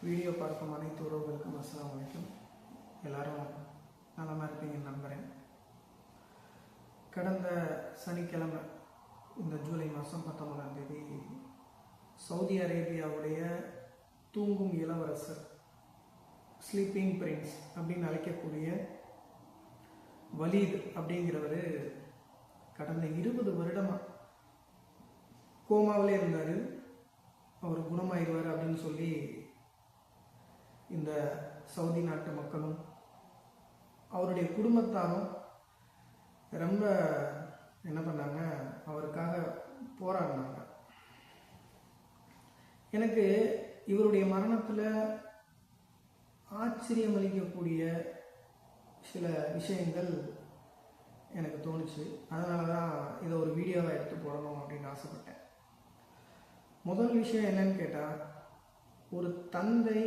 Video பார்க்கும் அனைத்து உறவுகளுக்கும் அஸ்ஸலாமு அலைக்கும். எல்லாரும் நலமாக இருப்பீங்கன்னு நம்புகிறேன். கடந்த சனிக்கிழமை இந்த ஜூலை மாதம் 19ஆம் தேதி சவுதி அரேபியாவுடைய தூங்கும் இளவரசர், ஸ்லீப்பிங் பிரின்ஸ் அப்படின்னு அழைக்கக்கூடிய வலீத் அப்படிங்கிறவர் கடந்த 20 வருடமாக கோமாவிலே இருந்தார். அவர் குணமாயிடுவார் அப்படின்னு சொல்லி இந்த சவுதி நாட்டு மக்களும் அவருடைய குடும்பத்தாரும் ரொம்ப என்ன பண்ணாங்க, அவருக்காக போராடினாங்க. எனக்கு இவருடைய மரணத்தில் ஆச்சரியமளிக்கக்கூடிய சில விஷயங்கள் எனக்கு தோணுச்சு. அதனால தான் இதை ஒரு வீடியோவை எடுத்து போடணும் அப்படின்னு ஆசைப்பட்டேன். முதல் விஷயம் என்னன்னு கேட்டால், ஒரு தந்தை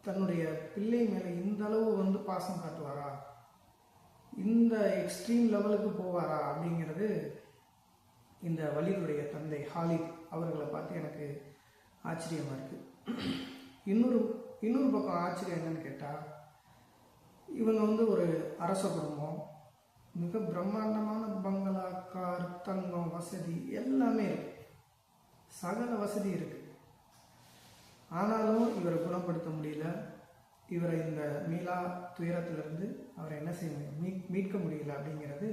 தன்னுடைய பிள்ளை மேலே இந்த அளவு பாசம் காட்டுவாரா, இந்த எக்ஸ்ட்ரீம் லெவலுக்கு போவாரா அப்படிங்கிறது இந்த வலீதுடைய தந்தை ஹாலித் அவர்களை பார்த்து எனக்கு ஆச்சரியமாக இருக்குது. இன்னொரு பக்கம் ஆச்சரியம் என்னன்னு கேட்டால், இவங்க ஒரு அரச குடும்பம், மிக பிரம்மாண்டமான பங்களா, கார், தங்கம், வசதி எல்லாமே இருக்கு, சகல வசதி இருக்கு. ஆனாலும் இவரை குணப்படுத்த முடியல. இவரை இந்த மீளா துயரத்திலிருந்து அவரை என்ன செய்ய முடியும், மீட்க முடியல அப்படிங்கிறது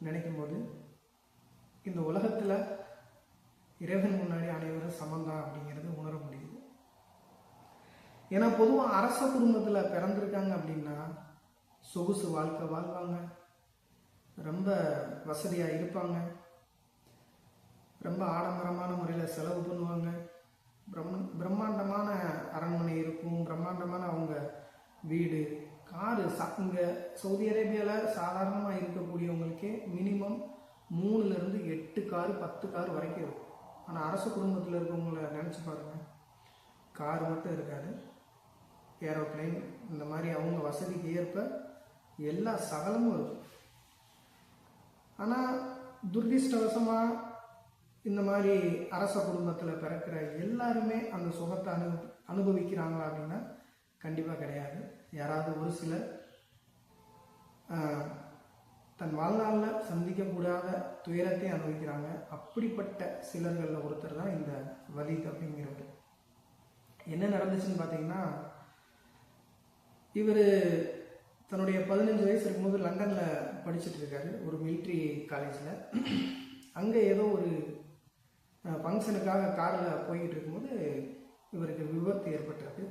நினைக்கும் போது இந்த உலகத்தில் இறைவன் முன்னாடி அனைவரும் சமந்தான் அப்படிங்கிறது உணர முடியுது. ஏன்னா பொதுவாக அரச குடும்பத்தில் பிறந்திருக்காங்க அப்படின்னா சொகுசு வாழ்க்கை வாழ்வாங்க, ரொம்ப வசதியாக இருப்பாங்க, ரொம்ப ஆடம்பரமான முறையில் செலவு பண்ணுவாங்க, பிரம்மாண்டமான அரண்மனை இருக்கும், பிரம்மாண்டமான அவங்க வீடு, காரு. இங்கே சவுதி அரேபியாவில் சாதாரணமாக இருக்கக்கூடியவங்களுக்கே மினிமம் 3லேருந்து 8 காரு 10 கார் வரைக்கும் இருக்கும். ஆனால் அரச குடும்பத்தில் இருக்கவங்கள நினச்சி பாருங்கள், கார் மட்டும் இருக்காது, ஏரோப்ளைன், இந்த மாதிரி அவங்க வசதிக்கு ஏற்ப எல்லா சகலமும் இருக்கும். ஆனால் துரதிர்ஷ்டவசமாக இந்த மாதிரி அரச குடும்பத்தில் பிறக்கிற எல்லாருமே அந்த சுகத்தை அனுபவிக்கிறாங்களா அப்படின்னா கண்டிப்பாக கிடையாது. யாராவது ஒரு சிலர் தன் வாழ்நாளில் சந்திக்கக்கூடாத துயரத்தை அனுபவிக்கிறாங்க. அப்படிப்பட்ட சிலர்களில் ஒருத்தர் தான் இந்த வலீத் அப்படிங்கிறவர். என்ன நடந்துச்சுன்னு பார்த்தீங்கன்னா, இவர் தன்னுடைய 15 வயசு இருக்கும்போது லண்டனில் படிச்சுட்டு இருக்காரு, ஒரு மிலிட்ரி காலேஜில். அங்கே ஏதோ ஒரு ஃபங்க்ஷனுக்காக காரில் போய்கிட்டு இருக்கும்போது இவருக்கு விபத்து ஏற்பட்டிருக்கு.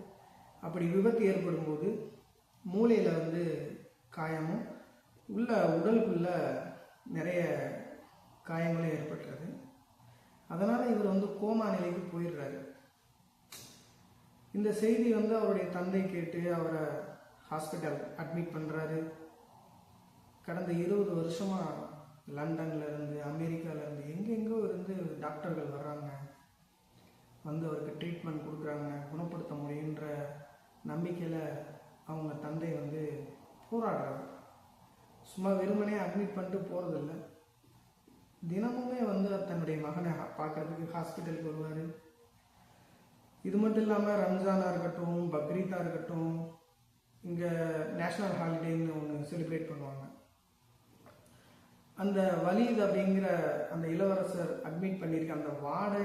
அப்படி விபத்து ஏற்படும்போது மூளையில் காயமும் உடலுக்குள்ள நிறைய காயங்களும் ஏற்பட்டுறது. அதனால் இவர் கோமா நிலைக்கு போயிடுறாரு. இந்த செய்தி அவருடைய தந்தை கேட்டு அவரை ஹாஸ்பிட்டல் அட்மிட் பண்ணுறாரு. கடந்த 20 வருஷமாக லண்டன்லேருந்து, அமெரிக்காவிலேருந்து, எங்கெங்கோ இருந்து டாக்டர்கள் வர்றாங்க, அவருக்கு ட்ரீட்மெண்ட் கொடுக்குறாங்க, குணப்படுத்த முடியுன்ற நம்பிக்கையில் அவங்க தந்தை போராடுறாரு. சும்மா வெறுமனே அட்மிட் பண்ணிட்டு போகிறதில்ல, தினமுமே தன்னுடைய மகனை பார்க்குறதுக்கு ஹாஸ்பிட்டலுக்கு வருவார். இது மட்டும் இல்லாமல் ரம்ஜானாக இருக்கட்டும், பக்ரீத்தாக இருக்கட்டும், இங்கே நேஷ்னல் ஹாலிடேன்னு ஒன்று செலிப்ரேட் பண்ணுவாங்க. அந்த வலீத் அப்படிங்கிற அந்த இளவரசர் அட்மிட் பண்ணியிருக்க அந்த வார்டை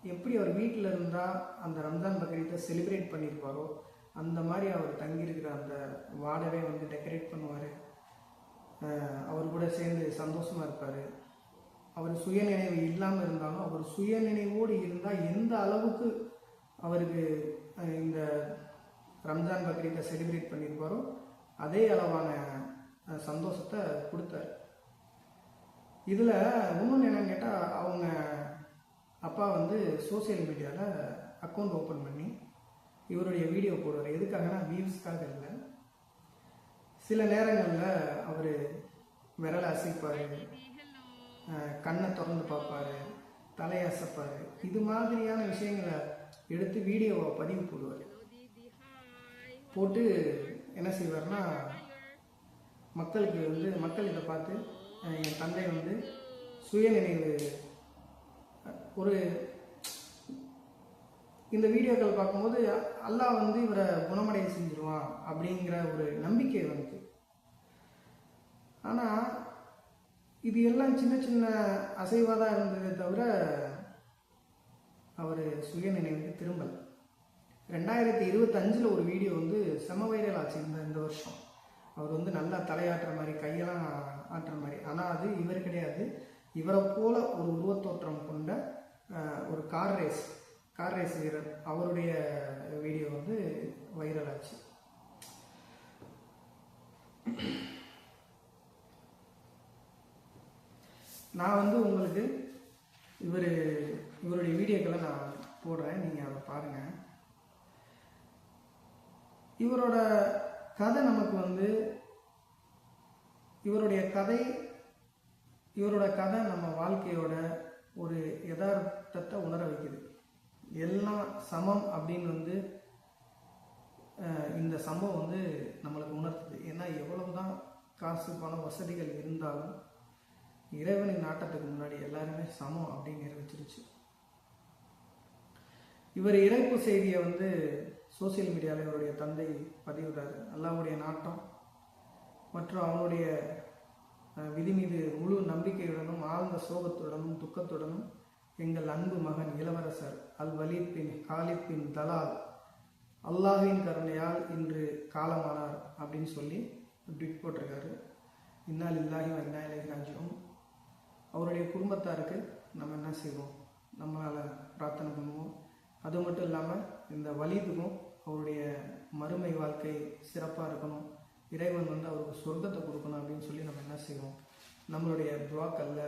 எப்படி அவர் வீட்டில் இருந்தால் அந்த ரம்ஜான் பக்ரீத்தை செலிப்ரேட் பண்ணியிருப்பாரோ அந்த மாதிரி அவர் தங்கியிருக்கிற அந்த வார்டவே டெக்கரேட் பண்ணுவார். அவர் கூட சேர்ந்து சந்தோஷமாக இருப்பார். அவர் சுயநினைவு இல்லாமல் இருந்தாலும் அவர் சுயநினைவோடு இருந்தால் எந்த அளவுக்கு அவருக்கு இந்த ரம்ஜான் பக்ரீத்தை செலிப்ரேட் பண்ணியிருப்பாரோ அதே அளவான சந்தோஷத்தை கொடுத்தார். இதில் இன்னொன்று என்னன்னு கேட்டால், அவங்க அப்பா சோசியல் மீடியாவில் அக்கௌண்ட் ஓப்பன் பண்ணி இவருடைய வீடியோ போடுவார். எதுக்காகனா வியூஸ்க்காக இல்லை. சில நேரங்களில் அவர் விரலை அசைப்பார், கண்ணை திறந்து பார்ப்பார், தலையை அசைப்பார். இது மாதிரியான விஷயங்களை எடுத்து வீடியோவை பதிவு போடுவார். போட்டு என்ன செய்வார்னா, மக்களுக்கு மக்கள் இதை பார்த்து என் தந்தை சுயநினைவு ஒரு இந்த வீடியோக்கள் பார்க்கும்போது அல்லாஹ் வந்து இவரை குணமடைய செஞ்சிருவான் அப்படிங்கிற ஒரு நம்பிக்கை வந்து. ஆனால் இது எல்லாம் சின்ன சின்ன அசைவாக தான் இருந்ததே தவிர அவர் சுய நினைவுக்கு திரும்பலை. 2025 ஒரு வீடியோ வந்து செம வைரல் ஆச்சு இந்த வருஷம். அவர் வந்து நல்லா தலையாட்டுற மாதிரி, கையெல்லாம் ஆட்டுற மாதிரி. ஆனால் அது இவர் கிடையாது. இவரை போல ஒரு உருவத்தோற்றம் கொண்ட ஒரு கார் ரேஸ் வீரர், அவருடைய வீடியோ வந்து வைரல் ஆச்சு. நான் வந்து உங்களுக்கு இவருடைய வீடியோக்களை நான் போடுறேன், நீங்கள் அதை பாருங்கள். இவரோட கதை நமக்கு வந்து இவரோட கதை நம்ம வாழ்க்கையோட ஒரு யதார்த்தத்தை உணர வைக்குது. எல்லாம் சமம் அப்படின்னு வந்து இந்த சம்பவம் வந்து நம்மளுக்கு உணர்த்துது. ஏன்னா எவ்வளவுதான் காசு பணம் வசதிகள் இருந்தாலும் இறைவனின் நாட்டத்துக்கு முன்னாடி எல்லாருமே சமம் அப்படின்னு நிரூபிச்சிருச்சு. இவர் இறப்பு செய்தியை வந்து சோசியல் மீடியாவில் இவருடைய தந்தை பதிவிடுறாரு. அல்லாஹ்வுடைய நாட்டம் மற்றும் அவனுடைய விதி மீது முழு நம்பிக்கையுடனும் ஆழ்ந்த சோகத்துடனும் துக்கத்துடனும் எங்கள் அன்பு மகன் இளவரசர் அல் வலீத் பின் காலித் பின் தலால் அல்லாஹ்வின் கருணையால் இன்று காலமானார் அப்படின்னு சொல்லி ட்வீட் போட்டிருக்காரு. இன்னா லில்லாஹி வ இன்னா இலைஹி ராஜிஊன். அவருடைய குடும்பத்தாருக்கு நம்ம என்ன செய்வோம், நம்மளால் பிரார்த்தனை பண்ணுவோம். அது மட்டும் இல்லாமல் இந்த வலீதுக்கும் அவருடைய மறுமை வாழ்க்கை சிறப்பாக இருக்கணும், இறைவன் வந்து அவருக்கு சொர்க்கத்தை கொடுக்கணும் அப்படின்னு சொல்லி நம்ம என்ன செய்வோம், நம்மளுடைய துவாக்கல்ல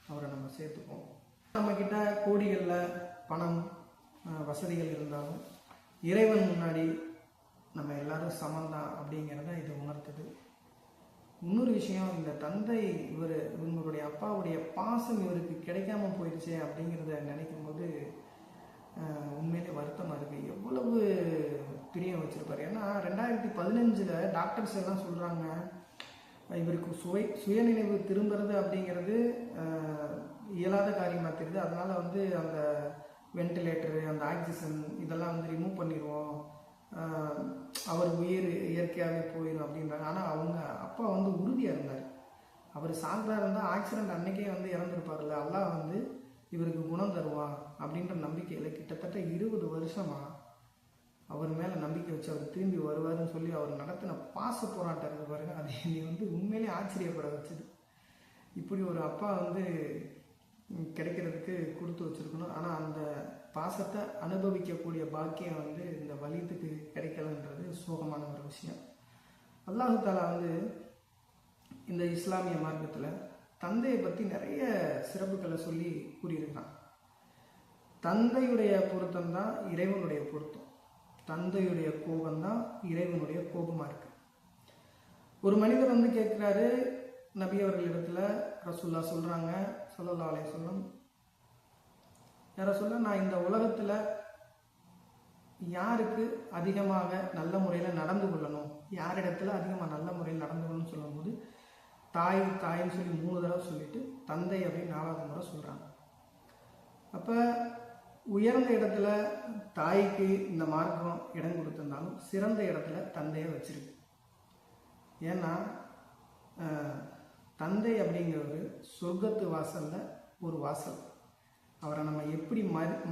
அவரை நம்ம சேர்த்துப்போம். நம்மக்கிட்ட கோடிகளில் பணம் வசதிகள் இருந்தாலும் இறைவன் முன்னாடி நம்ம எல்லாரும் சமந்தான் அப்படிங்கிறத இது உணர்த்துது. இன்னொரு விஷயம், இந்த தந்தை இவங்களுடைய அப்பாவுடைய பாசம் இவருக்கு கிடைக்காம போயிடுச்சே அப்படிங்கிறத நினைக்கும் போது உண்மையிலே வருத்தமாக இருக்குது. எவ்வளவு பிரியம் வச்சுருப்பார். ஏன்னா 2015 டாக்டர்ஸ் எல்லாம் சொல்கிறாங்க இவருக்கு சுயநினைவு திரும்புறது அப்படிங்கிறது இயலாத காரியமாக தெரியுது. அதனால் வந்து அந்த வென்டிலேட்டரு, அந்த ஆக்சிஜன் இதெல்லாம் வந்து ரிமூவ் பண்ணிடுவோம், அவர் உயிர் இயற்கையாகவே போயிடும் அப்படின்றாங்க. ஆனால் அவங்க அப்பா வந்து உறுதியாக இருந்தார். அவர் சாகராக இருந்தால் ஆக்சிடென்ட் அன்னைக்கே வந்து இறந்துருப்பார்ல, அல்லாஹ் வந்து இவருக்கு குணம் தருவான் அப்படின்ற நம்பிக்கையில் கிட்டத்தட்ட 20 வருஷமாக அவர் மேலே நம்பிக்கை வச்சு அவர் திரும்பி வருவார்னு சொல்லி அவர் நடத்தின பாச போராட்டம் இருக்கு பாருங்க, அது என்னை வந்து உண்மையிலே ஆச்சரியப்பட வச்சுது. இப்படி ஒரு அப்பா வந்து கிடைக்கிறதுக்கு கொடுத்து வச்சுருக்கணும். ஆனால் அந்த பாசத்தை அனுபவிக்கக்கூடிய பாக்கியம் வந்து இந்த வலிதுக்கு கிடைக்கலன்றது சோகமான ஒரு விஷயம். அல்லாஹ் தஆலா வந்து இந்த இஸ்லாமிய மார்க்கத்தில் தந்தையை பற்றி நிறைய சிறப்புகளை சொல்லி கூறியிருக்கான். தந்தையுடைய பொருத்தம் தான் இறைவனுடைய பொருத்தம், தந்தையுடைய கோபம்தான் இறைவனுடைய கோபமாக இருக்கு. ஒரு மனிதர் வந்து கேட்குறாரு நபி அவர்கள் இடத்துல, ரசூல்லா சொல்கிறாங்க ஸல்லல்லாஹு அலைஹி வஸல்லம், யார சொல்ல, நான் இந்த உலகத்தில் யாருக்கு அதிகமாக நல்ல முறையில் நடந்து கொள்ளணும், யாரிடத்துல அதிகமாக நல்ல முறையில் நடந்து கொள்ளணும்னு சொல்லும்போது தாயின்னு சொல்லி 3 தடவை சொல்லிட்டு தந்தை அப்படின்னு 4வது முறை சொல்கிறாங்க. அப்போ உயர்ந்த இடத்துல தாய்க்கு இந்த மார்க்கம் இடம் கொடுத்திருந்தாலும் சிறந்த இடத்துல தந்தையை வச்சிருக்கு. ஏன்னா தந்தை அப்படிங்கிறது சொர்க்கத்து வாசலில் ஒரு வாசல். அவரை நம்ம எப்படி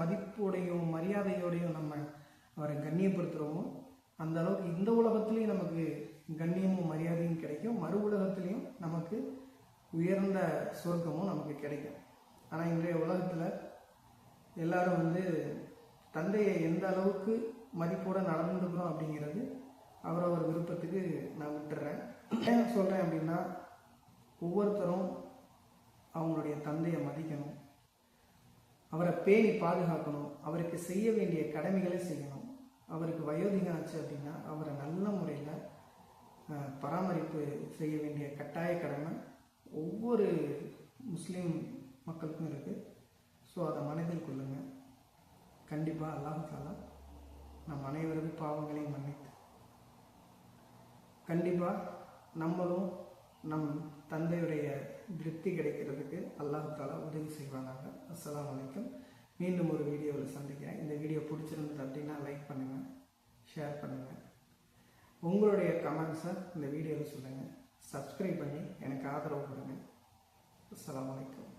மதிப்போடையும் மரியாதையோடையும் நம்ம அவரை கண்ணியப்படுத்துகிறோமோ அந்த அளவுக்கு இந்த உலகத்துலேயும் நமக்கு கண்ணியமும் மரியாதையும் கிடைக்கும், மறு உலகத்துலேயும் நமக்கு உயர்ந்த சொர்க்கமும் நமக்கு கிடைக்கும். ஆனால் இன்றைய உலகத்தில் எல்லாரும் வந்து தந்தையை எந்த அளவுக்கு மதிப்போடு நடந்துக்கிறோம் அப்படிங்கிறது அவரவர் விருப்பத்துக்கு நான் விட்டுறேன். ஏன் சொல்கிறேன் அப்படின்னா, ஒவ்வொருத்தரும் அவங்களுடைய தந்தையை மதிக்கணும், அவரை பேணி பாதுகாக்கணும், அவருக்கு செய்ய வேண்டிய கடமைகளை செய்யணும். அவருக்கு வயோதிகம் ஆச்சு அப்படின்னா அவரை நல்ல முறையில் பராமரிப்பு செய்ய வேண்டிய கட்டாய கடமை ஒவ்வொரு முஸ்லீம் மக்களுக்கும் இருக்குது. ஸோ அதை மனதில் கொள்ளுங்கள். கண்டிப்பாக அல்லாஹ் தஆலா நம் அனைவரது பாவங்களையும் மன்னித்து கண்டிப்பாக நம்மளும் நம் தந்தையுடைய திருப்தி கிடைக்கிறதுக்கு அல்லாஹ் தஆலா உதவி செய்வானாங்க. அஸ்ஸலாமு அலைக்கும். மீண்டும் ஒரு வீடியோவில் சந்திக்கிறேன். இந்த வீடியோ பிடிச்சிருந்தா உங்களுடைய கமெண்ட்ஸை இந்த வீடியோவில் சொல்லுங்கள். சப்ஸ்கிரைப் பண்ணி எனக்கு ஆதரவு கொடுங்க. அஸ்ஸலாமு அலைக்கும்.